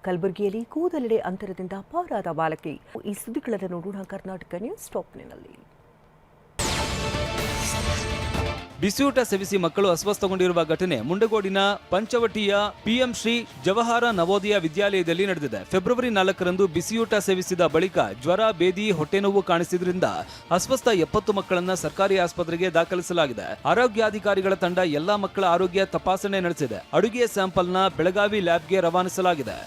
ಕಲಬುರಗಿಯಲ್ಲಿ ಕೂದಲೆಡೆ ಅಂತರದಿಂದ ಪಾರಾದ ಬಾಲಕಿ. ಈ ಸುದ್ದಿಗಳನ್ನು ನೋಡೋಣ ಕರ್ನಾಟಕ ನ್ಯೂಸ್ ಟಾಪ್ನಲ್ಲಿ. ಬಿಸಿಯೂಟ ಸೇವಿಸಿ ಮಕ್ಕಳು ಅಸ್ವಸ್ಥಗೊಂಡಿರುವ ಘಟನೆ ಮುಂಡಗೋಡಿನ ಪಂಚವಟಿಯ ಪಿಎಂ ಶ್ರೀ ಜವಾಹರ ನವೋದಯ ವಿದ್ಯಾಲಯದಲ್ಲಿ ನಡೆದಿದೆ. ಫೆಬ್ರವರಿ 4ರಂದು ಬಿಸಿಯೂಟ ಸೇವಿಸಿದ ಬಳಿಕ ಜ್ವರ, ಬೇದಿ, ಹೊಟ್ಟೆನೋವು ಕಾಣಿಸಿದ್ರಿಂದ ಅಸ್ವಸ್ಥ 70 ಮಕ್ಕಳನ್ನ ಸರ್ಕಾರಿ ಆಸ್ಪತ್ರೆಗೆ ದಾಖಲಿಸಲಾಗಿದೆ. ಆರೋಗ್ಯಾಧಿಕಾರಿಗಳ ತಂಡ ಎಲ್ಲಾ ಮಕ್ಕಳ ಆರೋಗ್ಯ ತಪಾಸಣೆ ನಡೆಸಿದೆ. ಅಡುಗೆ ಸ್ಯಾಂಪಲ್ನ ಬೆಳಗಾವಿ ಲ್ಯಾಬ್ಗೆ ರವಾನಿಸಲಾಗಿದೆ.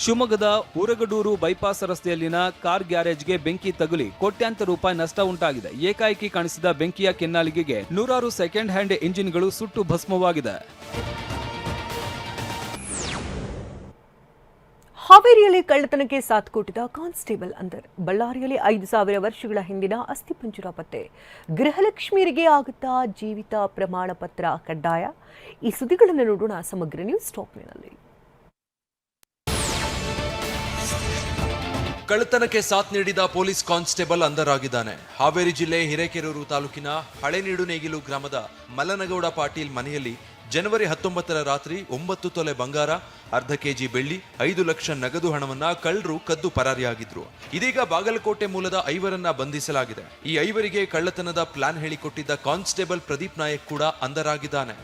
ಶಿವಮೊಗ್ಗದ ಊರಗಡೂರು ಬೈಪಾಸ್ ರಸ್ತೆಯಲ್ಲಿನ ಕಾರ್ ಗ್ಯಾರೇಜ್ಗೆ ಬೆಂಕಿ ತಗುಲಿ ಕೋಟ್ಯಾಂತರ ರೂಪಾಯಿ ನಷ್ಟ ಉಂಟಾಗಿದೆ. ಏಕಾಏಕಿ ಕಾಣಿಸಿದ ಬೆಂಕಿಯ ಕೆನ್ನಾಲಿಗೆಗೆ 100 ಸೆಕೆಂಡ್ ಹ್ಯಾಂಡ್ ಇಂಜಿನ್ಗಳು ಸುಟ್ಟು ಭಸ್ಮವಾಗಿದೆ. ಹಾವೇರಿಯಲ್ಲಿ ಕಳ್ಳತನಕ್ಕೆ ಸಾಥ್ ಕೊಟ್ಟಿದ್ದ ಕಾನ್ಸ್ಟೇಬಲ್ ಅಂದರ್. ಬಳ್ಳಾರಿಯಲ್ಲಿ 5,000 ವರ್ಷಗಳ ಹಿಂದಿನ ಅಸ್ಥಿಪಂಜರ ಪತ್ತೆ. ಗೃಹಲಕ್ಷ್ಮಿಯರಿಗೆ ಆಗುತ್ತಾ ಜೀವಿತ ಪ್ರಮಾಣ ಪತ್ರ ಕಡ್ಡಾಯ? ಈ ಸುದ್ದಿಗಳನ್ನು ನೋಡೋಣ ಸಮಗ್ರ ನ್ಯೂಸ್ ಟಾಪ್ನಲ್ಲಿ. ಕಳ್ಳತನಕ್ಕೆ ಸಾಥ್ ನೀಡಿದ ಪೊಲೀಸ್ ಕಾನ್ಸ್ಟೇಬಲ್ ಅಂದರ್ ಆಗಿದ್ದಾನೆ. ಹಾವೇರಿ ಜಿಲ್ಲೆ ಹಿರೇಕೆರೂರು ತಾಲೂಕಿನ ಹಳೆನೀಡುನೇಗಿಲು ಗ್ರಾಮದ ಮಲ್ಲನಗೌಡ ಪಾಟೀಲ್ ಮನೆಯಲ್ಲಿ ಜನವರಿ 19ರ ರಾತ್ರಿ 9 ತೊಲೆ ಬಂಗಾರ, ಅರ್ಧ ಕೆಜಿ ಬೆಳ್ಳಿ, 5 ಲಕ್ಷ ನಗದು ಹಣವನ್ನ ಕಳ್ಳರು ಕದ್ದು ಪರಾರಿಯಾಗಿದ್ರು. ಇದೀಗ ಬಾಗಲಕೋಟೆ ಮೂಲದ 5ರನ್ನ ಬಂಧಿಸಲಾಗಿದೆ. ಈ 5ರಿಗೆ ಕಳ್ಳತನದ ಪ್ಲಾನ್ ಹೇಳಿಕೊಟ್ಟಿದ್ದ ಕಾನ್ಸ್ಟೇಬಲ್ ಪ್ರದೀಪ್ ನಾಯಕ್ ಕೂಡ ಅಂದರ್ ಆಗಿದ್ದಾನೆ.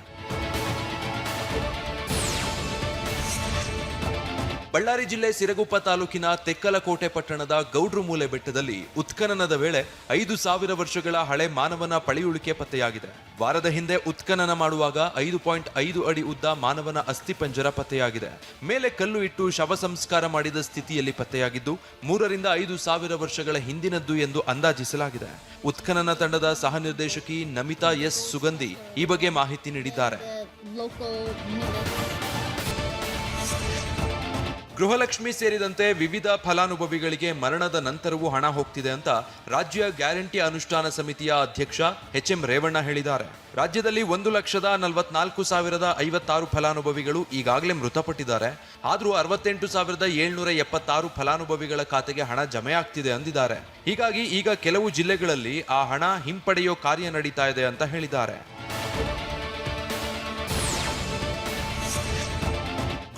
ಬಳ್ಳಾರಿ ಜಿಲ್ಲೆ ಸಿರಗುಪ್ಪ ತಾಲೂಕಿನ ತೆಕ್ಕಲಕೋಟೆ ಪಟ್ಟಣದ ಗೌಡ್ರು ಮೂಲೆ ಬೆಟ್ಟದಲ್ಲಿ ಉತ್ಖನನದ ವೇಳೆ 5,000 ವರ್ಷಗಳ ಹಳೆ ಮಾನವನ ಪಳಿಯುಳಿಕೆ ಪತ್ತೆಯಾಗಿದೆ. ವಾರದ ಹಿಂದೆ ಉತ್ಖನನ ಮಾಡುವಾಗ 5.5 ಅಡಿ ಉದ್ದ ಮಾನವನ ಅಸ್ಥಿಪಂಜರ ಪತ್ತೆಯಾಗಿದೆ. ಮೇಲೆ ಕಲ್ಲು ಇಟ್ಟು ಶವ ಸಂಸ್ಕಾರ ಮಾಡಿದ ಸ್ಥಿತಿಯಲ್ಲಿ ಪತ್ತೆಯಾಗಿದ್ದು 3ರಿಂದ 5,000 ವರ್ಷಗಳ ಹಿಂದಿನದ್ದು ಎಂದು ಅಂದಾಜಿಸಲಾಗಿದೆ. ಉತ್ಖನನ ತಂಡದ ಸಹ ನಿರ್ದೇಶಕಿ ನಮಿತಾ ಎಸ್ ಸುಗಂಧಿ ಈ ಬಗ್ಗೆ ಮಾಹಿತಿ ನೀಡಿದ್ದಾರೆ. ಗೃಹಲಕ್ಷ್ಮಿ ಸೇರಿದಂತೆ ವಿವಿಧ ಫಲಾನುಭವಿಗಳಿಗೆ ಮರಣದ ನಂತರವೂ ಹಣ ಹೋಗ್ತಿದೆ ಅಂತ ರಾಜ್ಯ ಗ್ಯಾರಂಟಿ ಅನುಷ್ಠಾನ ಸಮಿತಿಯ ಅಧ್ಯಕ್ಷ ಎಚ್ಎಂ ರೇವಣ್ಣ ಹೇಳಿದ್ದಾರೆ. ರಾಜ್ಯದಲ್ಲಿ 1,44,056 ಫಲಾನುಭವಿಗಳು ಈಗಾಗಲೇ ಮೃತಪಟ್ಟಿದ್ದಾರೆ. ಆದರೂ 68,776 ಫಲಾನುಭವಿಗಳ ಖಾತೆಗೆ ಹಣ ಜಮೆಯಾಗ್ತಿದೆ ಅಂದಿದ್ದಾರೆ. ಹೀಗಾಗಿ ಈಗ ಕೆಲವು ಜಿಲ್ಲೆಗಳಲ್ಲಿ ಆ ಹಣ ಹಿಂಪಡೆಯೋ ಕಾರ್ಯ ನಡೀತಾ ಇದೆ ಅಂತ ಹೇಳಿದ್ದಾರೆ.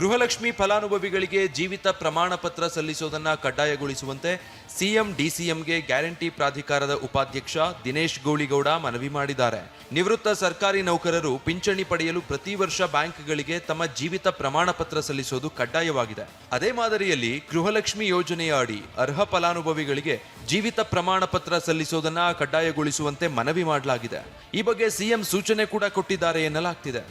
ಗೃಹಲಕ್ಷ್ಮಿ ಫಲಾನುಭವಿಗಳಿಗೆ ಜೀವಿತ ಪ್ರಮಾಣ ಪತ್ರ ಸಲ್ಲಿಸುವುದನ್ನು ಕಡ್ಡಾಯಗೊಳಿಸುವಂತೆ ಸಿಎಂ ಡಿಸಿಎಂಗೆ ಗ್ಯಾರಂಟಿ ಪ್ರಾಧಿಕಾರದ ಉಪಾಧ್ಯಕ್ಷ ದಿನೇಶ್ ಗೌಳಿಗೌಡ ಮನವಿ ಮಾಡಿದ್ದಾರೆ. ನಿವೃತ್ತ ಸರ್ಕಾರಿ ನೌಕರರು ಪಿಂಚಣಿ ಪಡೆಯಲು ಪ್ರತಿ ವರ್ಷ ಬ್ಯಾಂಕ್ಗಳಿಗೆ ತಮ್ಮ ಜೀವಿತ ಪ್ರಮಾಣ ಪತ್ರ ಸಲ್ಲಿಸುವುದು ಕಡ್ಡಾಯವಾಗಿದೆ. ಅದೇ ಮಾದರಿಯಲ್ಲಿ ಗೃಹಲಕ್ಷ್ಮಿ ಯೋಜನೆಯ ಅಡಿ ಅರ್ಹ ಫಲಾನುಭವಿಗಳಿಗೆ ಜೀವಿತ ಪ್ರಮಾಣ ಪತ್ರ ಸಲ್ಲಿಸುವುದನ್ನು ಕಡ್ಡಾಯಗೊಳಿಸುವಂತೆ ಮನವಿ ಮಾಡಲಾಗಿದೆ. ಈ ಬಗ್ಗೆ ಸಿಎಂ ಸೂಚನೆ ಕೂಡ ಕೊಟ್ಟಿದ್ದಾರೆ ಎನ್ನಲಾಗ್ತಿದೆ.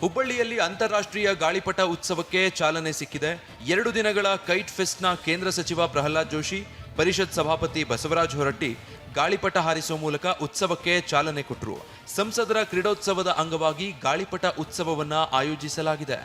ಹುಬ್ಬಳ್ಳಿಯಲ್ಲಿ ಅಂತಾರಾಷ್ಟ್ರೀಯ ಗಾಳಿಪಟ ಉತ್ಸವಕ್ಕೆ ಚಾಲನೆ ಸಿಕ್ಕಿದೆ. 2 ದಿನಗಳ ಕೈಟ್ ಫೆಸ್ಟ್ನ ಕೇಂದ್ರ ಸಚಿವ ಪ್ರಹ್ಲಾದ್ ಜೋಶಿ, ಪರಿಷತ್ ಸಭಾಪತಿ ಬಸವರಾಜ ಹೊರಟ್ಟಿ ಗಾಳಿಪಟ ಹಾರಿಸುವ ಮೂಲಕ ಉತ್ಸವಕ್ಕೆ ಚಾಲನೆ ಕೊಟ್ಟರು. ಸಂಸದರ ಕ್ರೀಡೋತ್ಸವದ ಅಂಗವಾಗಿ ಗಾಳಿಪಟ ಉತ್ಸವವನ್ನು ಆಯೋಜಿಸಲಾಗಿದೆ.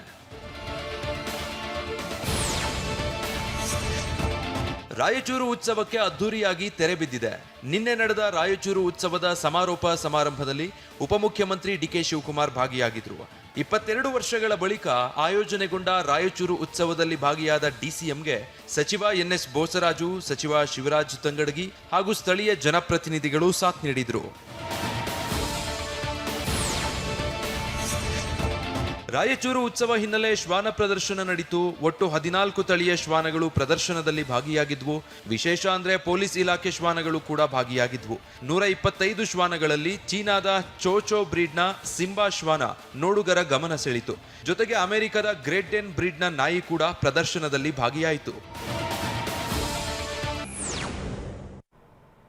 ರಾಯಚೂರು ಉತ್ಸವಕ್ಕೆ ಅದ್ದೂರಿಯಾಗಿ ತೆರೆ ಬಿದ್ದಿದೆ. ನಿನ್ನೆ ನಡೆದ ರಾಯಚೂರು ಉತ್ಸವದ ಸಮಾರೋಪ ಸಮಾರಂಭದಲ್ಲಿ ಉಪಮುಖ್ಯಮಂತ್ರಿ ಡಿಕೆ ಶಿವಕುಮಾರ್ ಭಾಗಿಯಾಗಿದ್ರು. 22 ವರ್ಷಗಳ ಬಳಿಕ ಆಯೋಜನೆಗೊಂಡ ರಾಯಚೂರು ಉತ್ಸವದಲ್ಲಿ ಭಾಗಿಯಾದ ಡಿಸಿಎಂಗೆ ಸಚಿವ ಎನ್ಎಸ್ ಬೋಸರಾಜು, ಸಚಿವ ಶಿವರಾಜ್ ತಂಗಡಗಿ ಹಾಗೂ ಸ್ಥಳೀಯ ಜನಪ್ರತಿನಿಧಿಗಳು ಸಾಥ್ ನೀಡಿದ್ರು. ರಾಯಚೂರು ಉತ್ಸವ ಹಿನ್ನೆಲೆ ಶ್ವಾನ ಪ್ರದರ್ಶನ ನಡೀತು. ಒಟ್ಟು 14 ತಳಿಯ ಶ್ವಾನಗಳು ಪ್ರದರ್ಶನದಲ್ಲಿ ಭಾಗಿಯಾಗಿದ್ವು. ವಿಶೇಷ ಅಂದ್ರೆ ಪೊಲೀಸ್ ಇಲಾಖೆ ಶ್ವಾನಗಳು ಕೂಡ ಭಾಗಿಯಾಗಿದ್ವು. 125 ಶ್ವಾನಗಳಲ್ಲಿ ಚೀನಾದ ಚೋಚೋ ಬ್ರೀಡ್ನ ಸಿಂಬಾ ಶ್ವಾನ ನೋಡುಗರ ಗಮನ ಸೆಳೆಯಿತು. ಜೊತೆಗೆ ಅಮೆರಿಕದ ಗ್ರೇಟ್ ಡೆನ್ ಬ್ರೀಡ್ನ ನಾಯಿ ಕೂಡ ಪ್ರದರ್ಶನದಲ್ಲಿ ಭಾಗಿಯಾಯಿತು.